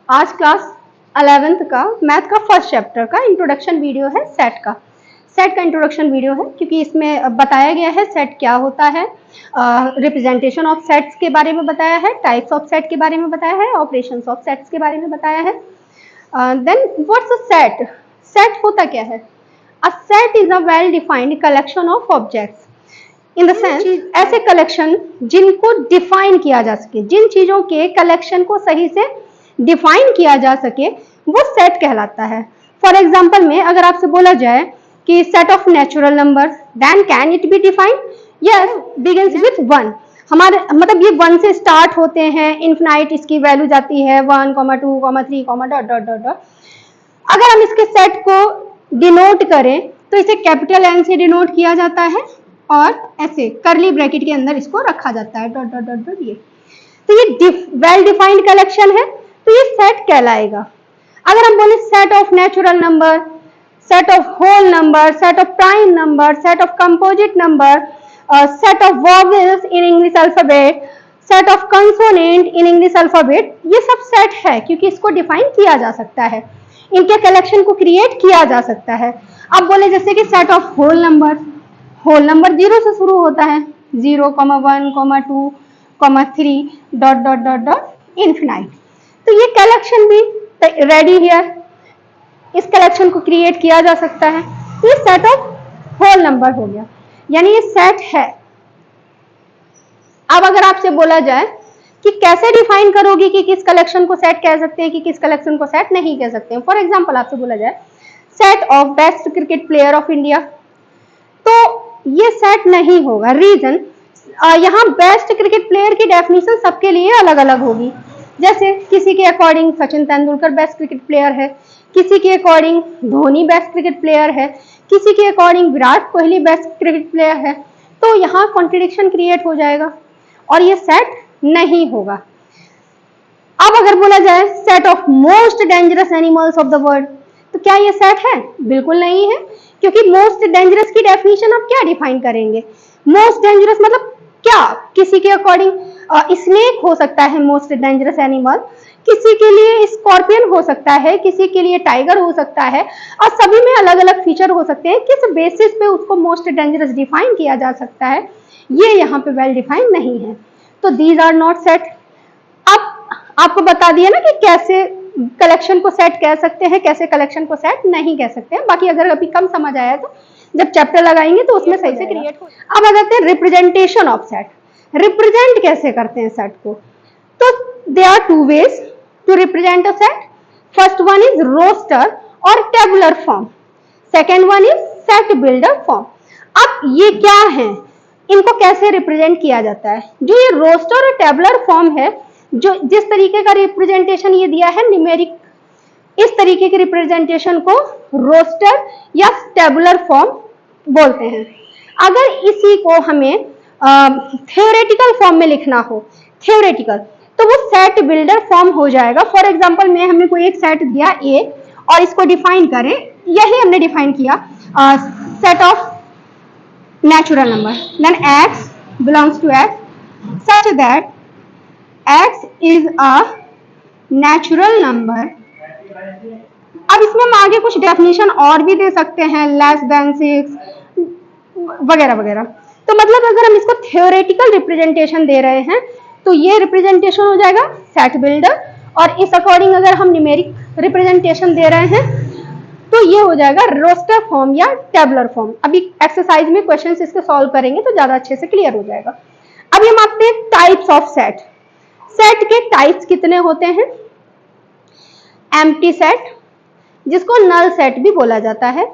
आज class 11th का math का फर्स्ट चैप्टर का इंट्रोडक्शन वीडियो है। सेट का इंट्रोडक्शन वीडियो है, क्योंकि इसमें बताया गया है सेट क्या होता है, रिप्रेजेंटेशन ऑफ सेट्स के बारे में बताया है, टाइप्स ऑफ सेट के बारे में बताया है, ऑपरेशंस ऑफ सेट्स के बारे में बताया है। Then what's a set? Set होता क्या है? A set is a well defined collection of objects in the sense ऐसे कलेक्शन जिनको डिफाइन किया जा सके, जिन चीजों के कलेक्शन को सही से डिफाइन किया जा सके वो सेट कहलाता है। फॉर एग्जाम्पल में अगर आपसे बोला जाए कि set of natural number, then can it be defined? Yes, begins with 1। हमारे मतलब ये 1 से स्टार्ट होते हैं, इन्फिनाइट इसकी वैल्यू जाती है 1, 2, 3, डॉट डॉट डॉट डॉट। अगर हम इसके सेट को डिनोट करें तो इसे कैपिटल एन से डिनोट किया जाता है और ऐसे करली ब्रैकेट के अंदर इसको रखा जाता है डॉट डॉट डॉट डॉट। ये तो ये वेल डिफाइंड कलेक्शन है, तो ये सेट कहलाएगा। अगर हम बोले set of natural number, set of whole number, set of prime number, set of composite number, set of vowels in English alphabet, set of consonant in English alphabet, ये सब set है क्योंकि इसको डिफाइन किया जा सकता है, इनके कलेक्शन को क्रिएट किया जा सकता है। अब बोले जैसे कि सेट ऑफ होल नंबर 0 से शुरू होता है, 0, 1, 2, 3 dot dot dot dot infinite. तो ये कलेक्शन भी रेडी हियर, इस कलेक्शन को क्रिएट किया जा सकता है। तो ये सेट ऑफ होल नंबर हो गया, यानी ये सेट है। अब अगर आपसे बोला जाए कि कैसे डिफाइन करोगे कि किस कलेक्शन को सेट कह सकते हैं कि किस कलेक्शन को सेट नहीं कह सकते हैं। फॉर एग्जाम्पल आपसे बोला जाए set of best cricket player of India, तो ये सेट नहीं होगा। रीजन, यहाँ बेस्ट क्रिकेट प्लेयर की डेफिनेशन सबके लिए अलग अलग होगी। जैसे किसी के according Sachin Tendulkar best cricket player है, किसी के according Dhoni best cricket player है, किसी के according Virat Kohli best cricket player है। तो यहाँ कॉन्ट्रडिक्शन क्रिएट हो जाएगा और ये सेट नहीं होगा। अब अगर बोला जाए set of most dangerous animals of the world, तो क्या ये सेट है? बिल्कुल नहीं है, क्योंकि मोस्ट डेंजरस की डेफिनेशन आप क्या डिफाइन करेंगे? मोस्ट डेंजरस मतलब क्या? किसी के अकॉर्डिंग स्नेक हो सकता है मोस्ट डेंजरस एनिमल, किसी के लिए स्कॉर्पियन हो सकता है, किसी के लिए टाइगर हो सकता है, और सभी में अलग अलग फीचर हो सकते हैं। किस बेसिस पे उसको मोस्ट डेंजरस डिफाइन किया जा सकता है, ये यहाँ पे वेल डिफाइन नहीं है। तो दीज आर नॉट सेट। अब आपको बता दिया ना कि कैसे कलेक्शन को सेट कह सकते हैं, कैसे कलेक्शन को सेट नहीं कह सकते हैं। बाकी अगर अभी कम समझ आया तो जब चैप्टर लगाएंगे तो उसमें सही से क्रिएट हो। अब आ जाते हैं रिप्रेजेंटेशन ऑफ सेट। रिप्रेजेंट कैसे करते हैं सेट को? तो there are 2 ways to represent a set. First one is roster और tabular form, second one is set builder form. अब ये क्या है, इनको कैसे रिप्रेजेंट किया जाता है? जो ये रोस्टर और टेबुलर फॉर्म है, जो जिस तरीके का रिप्रेजेंटेशन ये दिया है न्यूमेरिक, इस तरीके के रिप्रेजेंटेशन को रोस्टर या टेबुलर फॉर्म बोलते हैं। अगर इसी को हमें थ्योरेटिकल फॉर्म में लिखना हो, थ्योरेटिकल, तो वो सेट बिल्डर फॉर्म हो जाएगा। फॉर एग्जांपल में हमने कोई एक सेट दिया ए और इसको डिफाइन करें, यही हमने डिफाइन किया set of natural number, then x belongs to x such that x is a natural number। अब इसमें हम आगे कुछ डेफिनेशन और भी दे सकते हैं, लेस देन 6 वगैरह वगैरह। तो मतलब अगर हम इसको थ्योरेटिकल रिप्रेजेंटेशन दे रहे हैं तो ये रिप्रेजेंटेशन हो जाएगा सेट बिल्डर, और इस अकॉर्डिंग अगर हम न्यूमेरिक रिप्रेजेंटेशन दे रहे हैं तो ये हो जाएगा रोस्टर फॉर्म या टेबुलर फॉर्म। अभी एक्सरसाइज में क्वेश्चंस इसके सॉल्व करेंगे तो ज्यादा अच्छे से क्लियर हो जाएगा। अभी हम आते हैं टाइप्स ऑफ सेट। सेट के टाइप्स कितने होते हैं? एम्प्टी सेट, जिसको नल सेट भी बोला जाता है,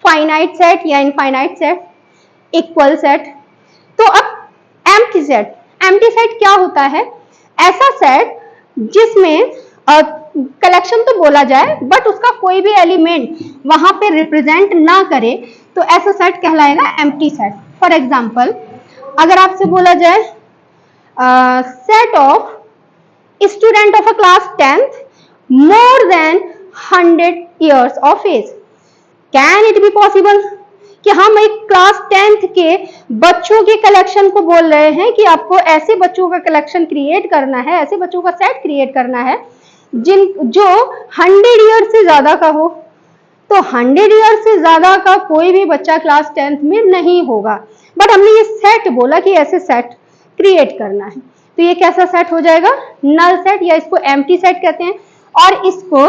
फाइनाइट सेट या इनफाइनाइट सेट, इक्वल सेट। तो अब एम्प्टी सेट क्या होता है? ऐसा सेट जिसमें कलेक्शन तो बोला जाए बट उसका कोई भी एलिमेंट वहां पे रिप्रेजेंट ना करे, तो ऐसा सेट कहलाएगा एम्प्टी सेट। फॉर एग्जांपल अगर आपसे बोला जाए set of student of a class 10th more than 100 years of age, can it be possible कि हम एक क्लास 10th के बच्चों के कलेक्शन को बोल रहे हैं कि आपको ऐसे बच्चों का कलेक्शन क्रिएट करना है, ऐसे बच्चों का सेट क्रिएट करना है जो 100 ईयर से ज्यादा का हो। तो 100 ईयर से ज्यादा का कोई भी बच्चा क्लास 10th में नहीं होगा, बट हमने ये सेट बोला कि ऐसे सेट क्रिएट करना है। तो ये कैसा सेट हो जाएगा? नल सेट, या इसको एम्प्टी सेट कहते हैं। और इसको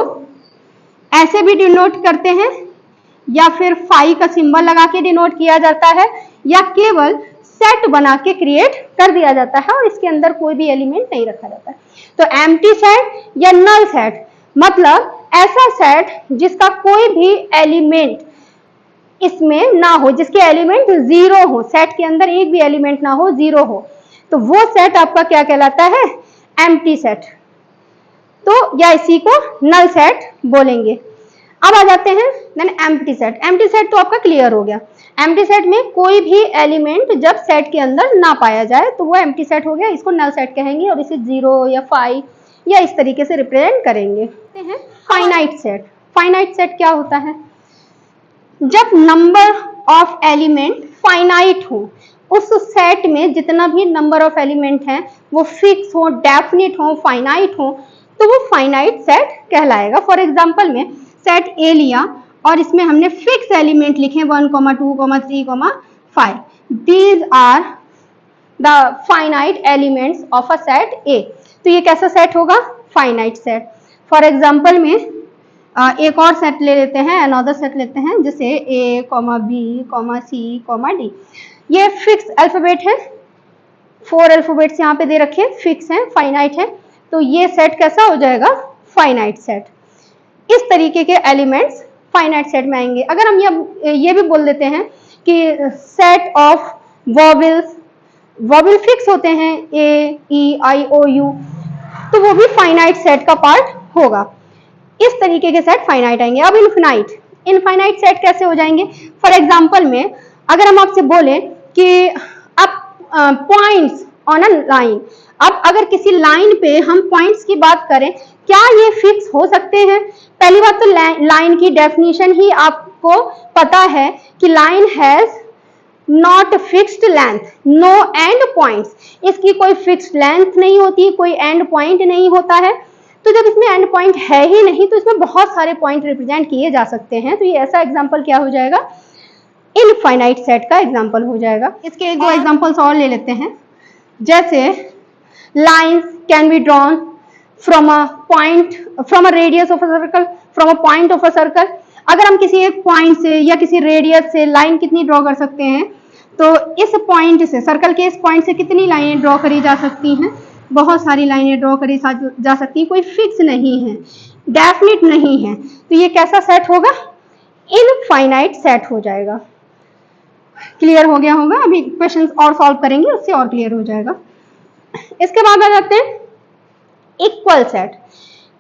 ऐसे भी डिनोट करते हैं, या फिर फाई का सिंबल लगा के डिनोट किया जाता है, या केवल सेट बना के क्रिएट कर दिया जाता है और इसके अंदर कोई भी एलिमेंट नहीं रखा जाता है। तो एम्प्टी सेट या नल सेट मतलब ऐसा सेट जिसका कोई भी एलिमेंट इसमें ना हो, जिसके एलिमेंट जीरो हो, सेट के अंदर एक भी एलिमेंट ना हो, जीरो हो, तो वो सेट आपका क्या कहलाता है? Empty set. तो या इसी को नल सेट बोलेंगे। अब आ जाते हैं then empty set. Empty set तो आपका क्लियर हो गया। एम्प्टी सेट में कोई भी एलिमेंट जब सेट के अंदर ना पाया जाए तो वो एम्प्टी सेट हो गया, इसको नल सेट कहेंगे और इसे 0 या 5 या इस तरीके से रिप्रेजेंट करेंगे। Finite set. फाइनाइट सेट क्या होता है? जब नंबर ऑफ एलिमेंट फाइनाइट हो, उस सेट में जितना भी नंबर ऑफ एलिमेंट हैं वो फिक्स हो, डेफिनिट हो, फाइनाइट हो, तो वो फाइनाइट सेट कहलाएगा। फॉर एग्जांपल में सेट ए लिया और इसमें हमने फिक्स एलिमेंट लिखे 1, 2, 3, 5। These are the finite elements of a set A. तो ये कैसा सेट होगा? Finite set. फॉर एग्जांपल में एक और सेट ले लेते हैं, अनदर सेट लेते हैं, जैसे ए, बी, सी, डी। ये फिक्स अल्फाबेट है, 4 अल्फाबेट्स यहाँ पे दे रखे, फिक्स हैं, फाइनाइट है। तो ये सेट कैसा हो जाएगा? Finite set. इस तरीके के एलिमेंट्स फाइनाइट सेट में आएंगे। अगर हम ये भी बोल देते हैं कि set of vowels, vowel fix होते हैं, ए, ई, आई, ओ, यू, तो वो भी फाइनाइट सेट का पार्ट होगा। इस तरीके के सेट फाइनाइट आएंगे। अब इनफिनाइट, इनफाइनाइट सेट कैसे हो जाएंगे? फॉर एग्जांपल में अगर हम आपसे बोले कि अब पॉइंट्स ऑन अ लाइन, अब अगर किसी लाइन पे हम पॉइंट्स की बात करें, क्या ये फिक्स हो सकते हैं? पहली बात तो लाइन की डेफिनेशन ही आपको पता है कि line has not fixed length, no end points. इसकी कोई फिक्स्ड लेंथ नहीं होती, कोई एंड पॉइंट नहीं होता है। तो जब इसमें एंड पॉइंट है ही नहीं तो इसमें बहुत सारे पॉइंट रिप्रेजेंट किए जा सकते हैं। तो ये ऐसा एग्जांपल क्या हो जाएगा? इनफाइनाइट सेट का एग्जांपल हो जाएगा। इसके एक दो एग्जांपल्स और ले लेते हैं, जैसे lines can be drawn from a point, from a radius of a circle, from a point of a circle. अगर हम किसी एक पॉइंट से या किसी रेडियस से लाइन कितनी ड्रॉ कर सकते हैं? तो इस पॉइंट से, सर्कल के इस पॉइंट से कितनी लाइनें ड्रॉ करी जा सकती हैं? बहुत सारी लाइनें ड्रॉ करी जा सकती है, कोई फिक्स नहीं है, डेफिनिट नहीं है। तो ये कैसा सेट होगा? इनफाइनाइट सेट हो जाएगा। क्लियर हो गया होगा? अभी क्वेश्चंस और सॉल्व करेंगे, उससे और क्लियर हो जाएगा। इसके बाद आ जाते हैं इक्वल सेट।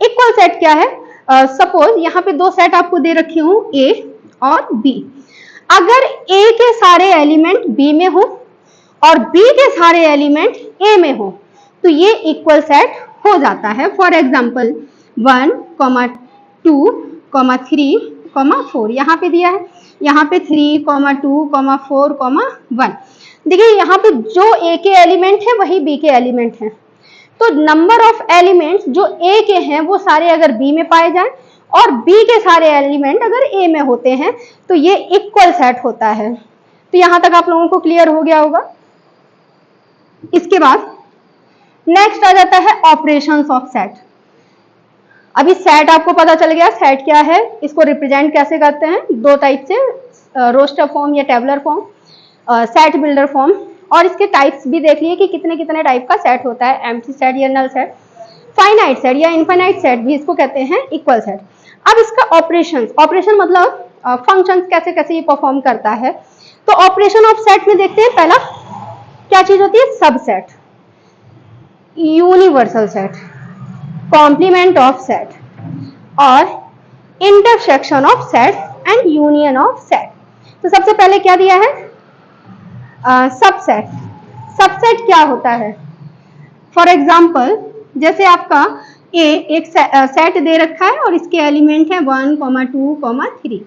इक्वल सेट क्या है? सपोज यहाँ पे दो सेट आपको दे रखी हूँ, ए और बी। अगर ए के सारे एलिमेंट बी में हो और बी के सारे एलिमेंट ए में हो तो ये इक्वल सेट हो जाता है। फॉर एग्जाम्पल 1, 2, 3, 4 यहाँ पे दिया है, यहाँ पे 3, 2, 4, 1। देखिए यहाँ पे जो ए के एलिमेंट है वही बी के एलिमेंट हैं। तो नंबर ऑफ एलिमेंट्स जो ए के हैं वो सारे अगर बी में पाए जाएं और बी के सारे एलिमेंट अगर ए में होते हैं तो ये इक्वल सेट होता है। तो यहां तक आप लोगों को क्लियर हो गया होगा। इसके बाद नेक्स्ट आ जाता है ऑपरेशंस ऑफ सेट। अभी सेट आपको पता चल गया सेट क्या है, इसको रिप्रेजेंट कैसे करते हैं, दो टाइप से, रोस्टर फॉर्म या tabular form, set builder form. और इसके टाइप्स भी देख लिए कि कितने कितने टाइप का सेट होता है, एम्प्टी सेट या नल सेट, फाइनाइट सेट या इनफाइनाइट सेट भी इसको कहते हैं, इक्वल सेट। अब इसका ऑपरेशन, ऑपरेशन मतलब फंक्शंस कैसे कैसे ये परफॉर्म करता है। तो ऑपरेशन ऑफ सेट में देखते हैं, पहला क्या चीज होती है? Subset, universal set, complement of set और intersection of set and union of set. तो सबसे पहले क्या दिया है? सबसेट। सबसेट क्या होता है? फॉर एग्जाम्पल जैसे आपका ए एक सेट दे रखा है और इसके एलिमेंट है 1, 2, 3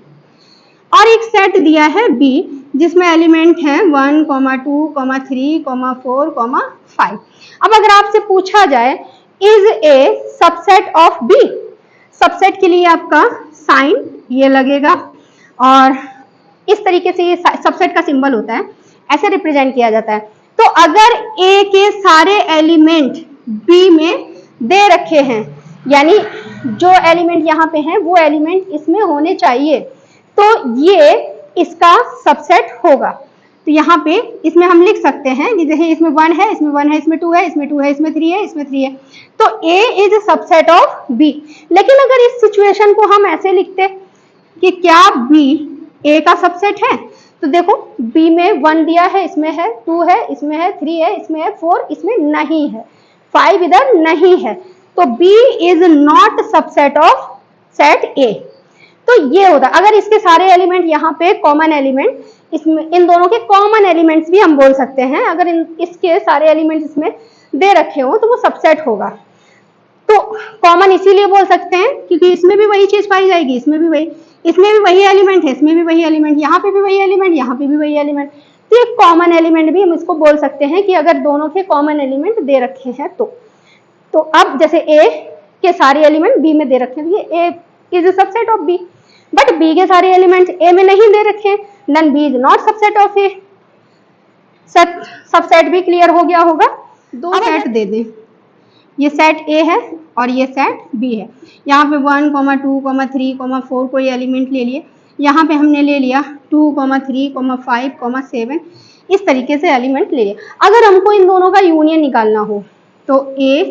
और एक सेट दिया है बी जिसमें एलिमेंट है 1, 2, 3, 4, 5। अब अगर आपसे पूछा जाए is A subset of B. Subset के लिए आपका साइन ये लगेगा और इस तरीके से ये सबसेट का सिंबल होता है, ऐसे रिप्रेजेंट किया जाता है। तो अगर ए के सारे एलिमेंट बी में दे रखे हैं, यानी जो एलिमेंट यहाँ पे हैं वो एलिमेंट इसमें होने चाहिए, तो ये इसका सबसेट होगा। तो यहाँ पे इसमें हम लिख सकते हैं कि जैसे इसमें 1 है, इसमें 1 है, इसमें 2 है, इसमें 2 है, इसमें 3 है, इसमें 3 है, तो A is subset of B। लेकिन अगर इस सिचुएशन को हम ऐसे लिखते कि क्या B A का सबसेट है, तो देखो B में 1 दिया है, इसमें है 2 है, इसमें है 3 है, इसमें है 4, इसमें नहीं है 5, इधर नहीं है, तो B is not subset of set A। तो ये होता, अगर इसके सारे एलिमेंट यहाँ पे कॉमन एलिमेंट, इसमें इन दोनों के कॉमन एलिमेंट्स भी हम बोल सकते हैं, अगर इसके सारे एलिमेंट इसमें दे रखे हो तो वो सबसेट होगा। तो कॉमन इसीलिए बोल सकते हैं क्योंकि इसमें भी वही चीज पाई जाएगी, इसमें भी वही एलिमेंट है, इसमें भी वही एलिमेंट, यहाँ पे भी वही एलिमेंट, यहाँ पे भी वही एलिमेंट, तो एक कॉमन एलिमेंट भी हम इसको बोल सकते हैं कि अगर दोनों के कॉमन एलिमेंट दे रखे हैं तो अब जैसे A के सारे एलिमेंट B में दे रखे हैं, ये A is subset of B, but B के सारे एलिमेंट्स A में नहीं दे रखे हैं, then B is not subset of A। Subset भी क्लियर हो गया होगा। दो सेट दे दें, ये सेट A है और ये सेट B है। यहाँ पे 1, 2, 3, 4 कोई एलिमेंट ले लिए, यहाँ पे हमने ले लिया 2, 3, 5, 7, इस तरीके से एलिमेंट ले लिया। अगर हमको इन दोनों का यूनियन निकालना हो तो A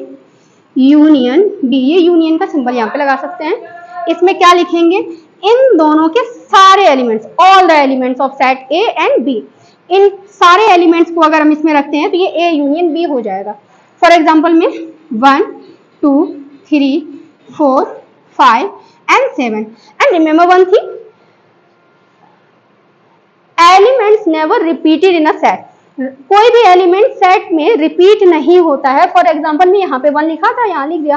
यूनियन B, ये यूनियन का सिंबल यहाँ पे लगा सकते हैं। इसमें क्या लिखेंगे, इन दोनों के सारे elements, all the elements of set A and B, इन सारे एलिमेंट्स को अगर हम इसमें रखते हैं तो ये A यूनियन B हो जाएगा। फॉर एग्जाम्पल में 1, 2, 3, 4, 5 and 7, and remember one thing, elements never repeated in a set। कोई भी एलिमेंट सेट में रिपीट नहीं होता है। फॉर एग्जाम्पल में यहाँ पे 1 लिखा था, यहाँ लिख दिया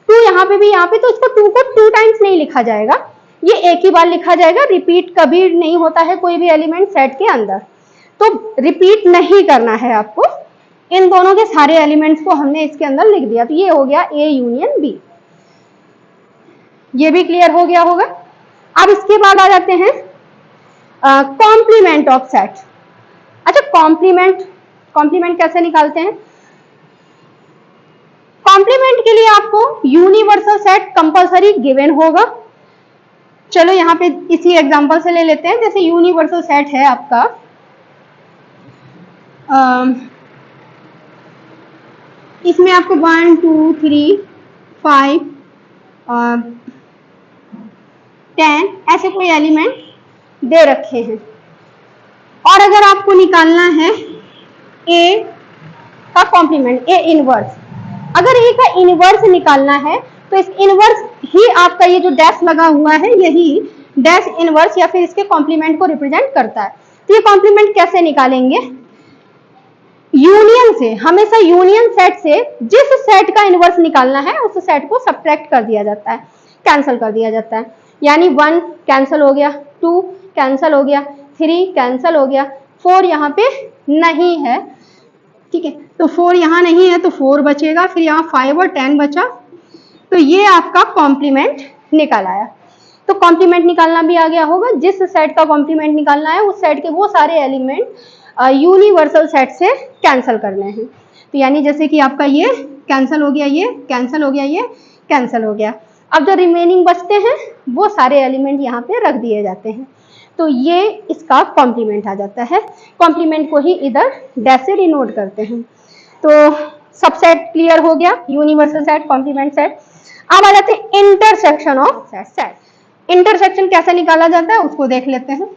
2, यहाँ पे भी, यहाँ पे, तो इसको 2 को 2 टाइम्स नहीं लिखा जाएगा, ये एक ही बार लिखा जाएगा। रिपीट कभी नहीं होता है कोई भी एलिमेंट सेट के अंदर, तो रिपीट नहीं करना है आपको। इन दोनों के सारे एलिमेंट्स को हमने इसके अंदर लिख दिया, तो ये हो गया A यूनियन B। ये भी क्लियर हो गया होगा। अब इसके बाद आ जाते हैं कॉम्प्लीमेंट ऑफ सेट। अच्छा, कॉम्प्लीमेंट कैसे निकालते हैं? कॉम्प्लीमेंट के लिए आपको यूनिवर्सल सेट कंपलसरी गिवन होगा। चलो यहाँ पे इसी एग्जांपल से ले लेते हैं। जैसे यूनिवर्सल सेट है आपका इसमें आपको 1, 2, 3, 5, 10 ऐसे कोई एलिमेंट दे रखे हैं, और अगर आपको निकालना है A का कॉम्प्लीमेंट, A इनवर्स, अगर A का इनवर्स निकालना है तो इस इनवर्स ही आपका ये जो डैश लगा हुआ है, यही डैश इनवर्स या फिर इसके कॉम्प्लीमेंट को रिप्रेजेंट करता है। तो ये कॉम्प्लीमेंट कैसे निकालेंगे? यूनियन से, हमेशा यूनियन सेट से जिस सेट का इनवर्स निकालना है उस सेट को सब्ट्रैक्ट कर दिया जाता है, कैंसिल कर दिया जाता है। यानी 1 कैंसिल हो गया, 2 कैंसिल हो गया, 3 कैंसिल हो गया, 4 यहाँ पे नहीं है, ठीक है, तो 4 यहाँ नहीं है तो 4 बचेगा, फिर यहाँ 5 और 10 बचा, तो ये आपका कॉम्प्लीमेंट निकल आया। तो कॉम्प्लीमेंट निकालना भी आ गया होगा। जिस सेट का कॉम्प्लीमेंट निकालना है उस सेट के वो सारे एलिमेंट यूनिवर्सल सेट से कैंसिल करने हैं। तो यानी जैसे कि आपका ये कैंसिल हो गया, ये कैंसिल हो गया, ये कैंसिल हो गया, अब जो रिमेनिंग बचते हैं वो सारे एलिमेंट यहाँ पे रख दिए जाते हैं, तो ये इसका कॉम्प्लीमेंट आ जाता है। कॉम्प्लीमेंट को ही इधर डैश से डिनोट करते हैं। तो सबसेट क्लियर हो गया, यूनिवर्सल सेट, कॉम्प्लीमेंट सेट। अब आ जाते हैं इंटरसेक्शन ऑफ सेट। इंटरसेक्शन कैसे निकाला जाता है उसको देख लेते हैं।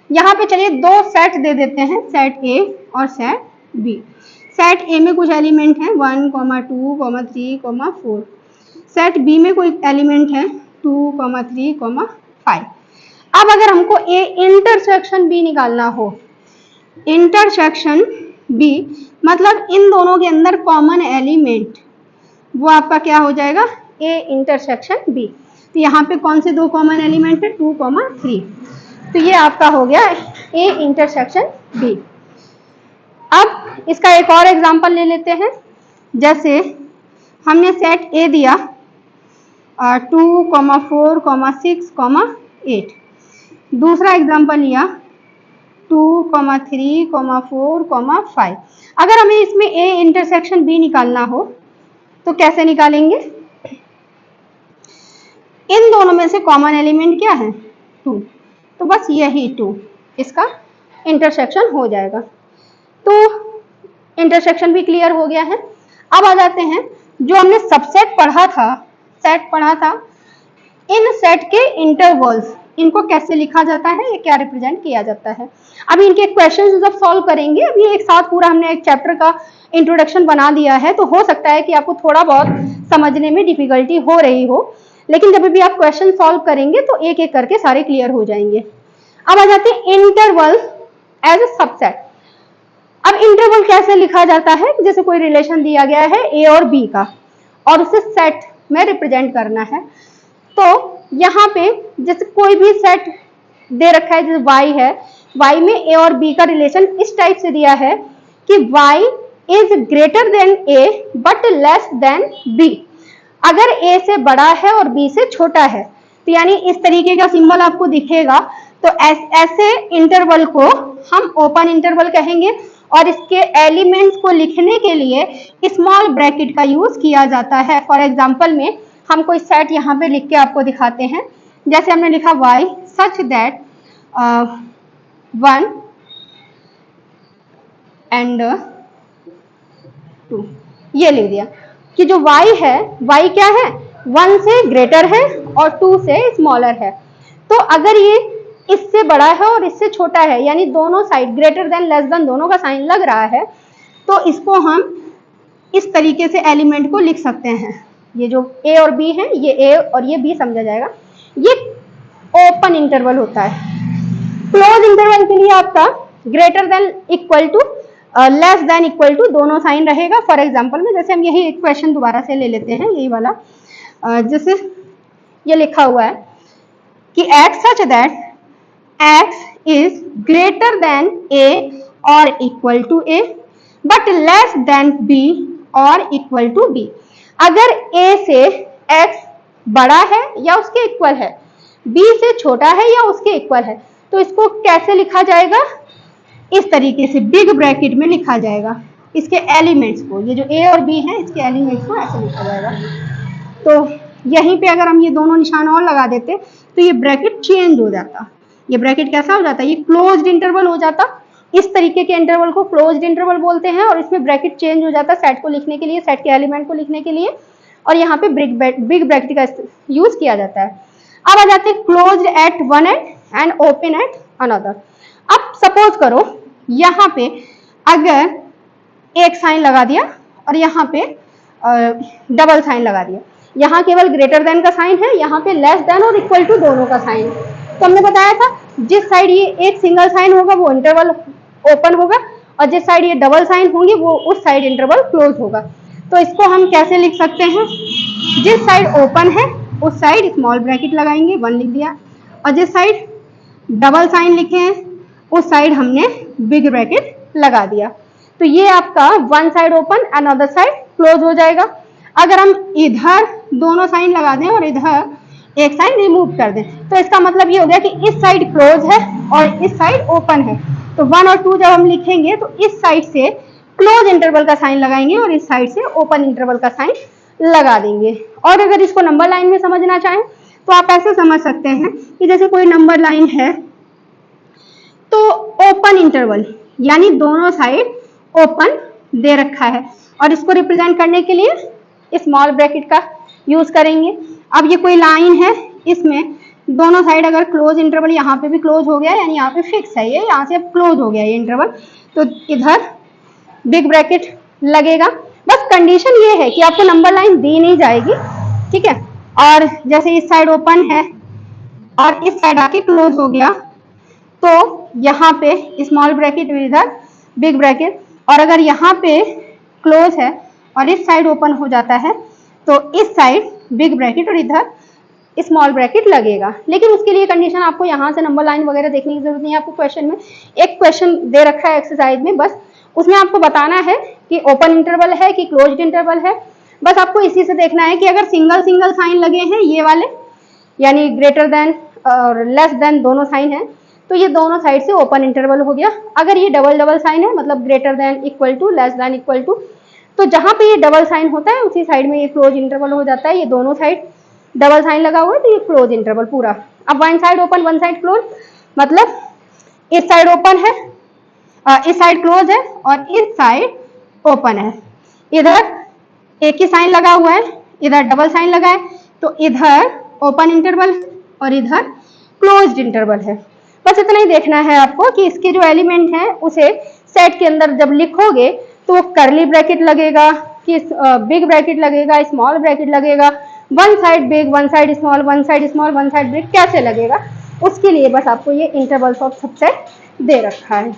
यहाँ पे चलिए 2 सेट दे देते हैं, सेट A और सेट B। सेट A में कुछ एलिमेंट हैं 1, 2, 3, 4। सेट B में कोई एलिमेंट है 2, 3, 5। अब अगर हमको A इंटरसेक्शन B निकालना हो, इंटरसेक्शन B मतलब इन दोनों के अंदर कॉमन एलिमेंट, वो आपका क्या हो जाएगा? A intersection B। तो यहाँ पे कौन से 2 कॉमन एलिमेंट है? 2, 3। तो ये आपका हो गया A इंटरसेक्शन B। अब इसका एक और एग्जांपल ले लेते हैं। जैसे हमने सेट ए दिया 2, 4, 6, 8। दूसरा एग्जांपल लिया 2, 3, 4, 5। अगर हमें इसमें ए इंटरसेक्शन बी निकालना हो तो कैसे निकालेंगे? इन दोनों में से कॉमन एलिमेंट क्या है? 2। तो बस यही 2 इसका इंटरसेक्शन हो जाएगा। तो इंटरसेक्शन भी क्लियर हो गया है। अब आ जाते हैं जो हमने सबसेट पढ़ा था, सेट पढ़ा था, इन सेट के इंटरवल्स, इनको कैसे लिखा जाता है, ये क्या रिप्रेजेंट किया जाता है। अभी इनके क्वेश्चंस जब सॉल्व करेंगे, अभी एक साथ पूरा हमने एक चैप्टर का इंट्रोडक्शन बना दिया है, तो हो सकता है कि आपको थोड़ा बहुत समझने में डिफिकल्टी हो रही हो, लेकिन जब भी आप क्वेश्चन सॉल्व करेंगे तो एक एक करके सारे क्लियर हो जाएंगे। अब आ जाते हैं इंटरवल एज अ सबसेट। अब इंटरवल कैसे लिखा जाता है? जैसे कोई रिलेशन दिया गया है ए और बी का और उसे सेट में रिप्रेजेंट करना है, तो यहाँ पे जैसे कोई भी सेट दे रखा है, जैसे y है, y में a और b का रिलेशन इस टाइप से दिया है कि y is greater than a but less than b। अगर a से बड़ा है और b से छोटा है, तो यानी इस तरीके का सिंबल आपको दिखेगा, तो ऐसे इंटरवल को हम ओपन इंटरवल कहेंगे और इसके एलिमेंट्स को लिखने के लिए स्मॉल ब्रैकेट का यूज किया जाता है। फॉर एग्जांपल में हम कोई सेट यहाँ पे लिख के आपको दिखाते हैं, जैसे हमने लिखा y सच दैट 1 and 2, ये लिख दिया कि जो y है, y क्या है, 1 से ग्रेटर है और 2 से स्मॉलर है। तो अगर ये इससे बड़ा है और इससे छोटा है, यानी दोनों side greater than less than दोनों का साइन लग रहा है, तो इसको हम इस तरीके से एलिमेंट को लिख सकते हैं। ये जो a और b है, ये a और ये b समझा जाएगा, ये ओपन इंटरवल होता है। क्लोज इंटरवल के लिए आपका greater than equal to less than equal to दोनों साइन रहेगा। फॉर एग्जांपल में जैसे हम यही एक क्वेश्चन दोबारा से ले लेते हैं, यही वाला, जैसे ये लिखा हुआ है कि x such that x is greater than a और equal to a but less than b और इक्वल टू b। अगर a से x बड़ा है या उसके इक्वल है, b से छोटा है या उसके इक्वल है, तो इसको कैसे लिखा जाएगा? इस तरीके से बिग ब्रैकेट में लिखा जाएगा। इसके एलिमेंट्स को, ये जो a और b है, इसके एलिमेंट्स को ऐसे लिखा जाएगा। तो यहीं पे अगर हम ये दोनों निशान और लगा देते तो ये ब्रैकेट चेंज हो जाता। ये ब्रैकेट कैसा हो जाता? ये क्लोज्ड इंटरवल हो जाता। इस तरीके के इंटरवल को क्लोज्ड इंटरवल बोलते हैं और इसमें ब्रैकेट चेंज हो जाता सेट को लिखने के लिए, सेट के एलिमेंट को लिखने के लिए, और यहाँ पे बिग ब्रैकेट का यूज किया जाता है। अब आ जाते हैं closed eight one and and open at another. अब सपोज करो यहाँ पे अगर एक साइन लगा दिया और यहाँ पे डबल साइन लगा दिया, यहाँ केवल ग्रेटर देन का साइन है, यहाँ पे लेस देन और इक्वल टू दोनों का साइन। तो हमने बताया था जिस साइड ये एक सिंगल साइन होगा वो इंटरवल ओपन होगा और जिस साइड ये डबल साइन होंगे वो उस साइड इंटरवल क्लोज होगा। तो इसको हम कैसे लिख सकते हैं? जिस साइड ओपन है उस साइड स्मॉल ब्रैकेट लगाएंगे, 1 लिख दिया, और जिस साइड डबल साइन लिखे हैं उस साइड हमने बिग ब्रैकेट लगा दिया। तो ये आपका one side open another side close हो जाएगा। अगर हम इधर दोनों साइन लगा दें और इधर एक साइन रिमूव कर दें, तो इसका मतलब ये हो गया कि इस साइड क्लोज है और इस साइड ओपन है। तो 1 और 2 जब हम लिखेंगे तो इस साइड से क्लोज इंटरवल का साइन लगाएंगे और इस साइड से ओपन इंटरवल का साइन लगा देंगे। और अगर इसको नंबर लाइन में समझना चाहें तो आप ऐसे समझ सकते हैं कि जैसे कोई नंबर लाइन है तो ओपन इंटरवल यानी दोनों साइड ओपन दे रखा है और इसको रिप्रेजेंट करने के लिए स्मॉल ब्रैकेट का यूज करेंगे। अब ये कोई लाइन है, इसमें दोनों साइड अगर क्लोज इंटरवल, यहाँ पे भी क्लोज हो गया यानी यहाँ पे फिक्स है, ये यहाँ से अब क्लोज हो गया ये इंटरवल, तो इधर बिग ब्रैकेट लगेगा। बस कंडीशन ये है कि आपको नंबर लाइन दी नहीं जाएगी, ठीक है। और जैसे इस साइड ओपन है और इस साइड आके क्लोज हो गया तो यहाँ पे स्मॉल ब्रैकेट इधर बिग ब्रैकेट, और अगर यहाँ पे क्लोज है और इस साइड ओपन हो जाता है तो इस साइड बिग ब्रैकेट और इधर स्मॉल ब्रैकेट लगेगा। लेकिन उसके लिए कंडीशन आपको यहाँ से नंबर लाइन वगैरह देखने की जरूरत नहीं है। आपको क्वेश्चन में एक क्वेश्चन दे रखा है एक्सरसाइज में, बस उसमें आपको बताना है कि ओपन इंटरवल है कि क्लोज्ड इंटरवल है। बस आपको इसी से देखना है कि अगर सिंगल सिंगल साइन लगे हैं ये वाले, यानी ग्रेटर देन और लेस देन दोनों साइन है, तो ये दोनों साइड से ओपन इंटरवल हो गया। अगर ये डबल डबल साइन है, मतलब greater than equal to, less than equal to, तो जहां पे ये डबल साइन होता है उसी साइड में ये क्लोज इंटरवल हो जाता है। ये दोनों साइड डबल साइन लगा हुआ है तो ये क्लोज इंटरवल पूरा। अब one side open one side close, मतलब इस साइड ओपन है, इस साइड क्लोज है और इस साइड ओपन है। इधर एक ही साइन लगा हुआ है, इधर डबल साइन लगा है, तो इधर ओपन इंटरवल और इधर क्लोज्ड इंटरवल है। बस इतना ही देखना है आपको कि इसके जो एलिमेंट हैं उसे सेट के अंदर जब लिखोगे तो वो करली ब्रैकेट लगेगा कि बिग ब्रैकेट लगेगा, स्मॉल ब्रैकेट लगेगा, one side big, one side small, one side small, one side big, कैसे लगेगा, उसके लिए बस आपको ये इंटरवल्स ऑफ सबसेट दे रखा है।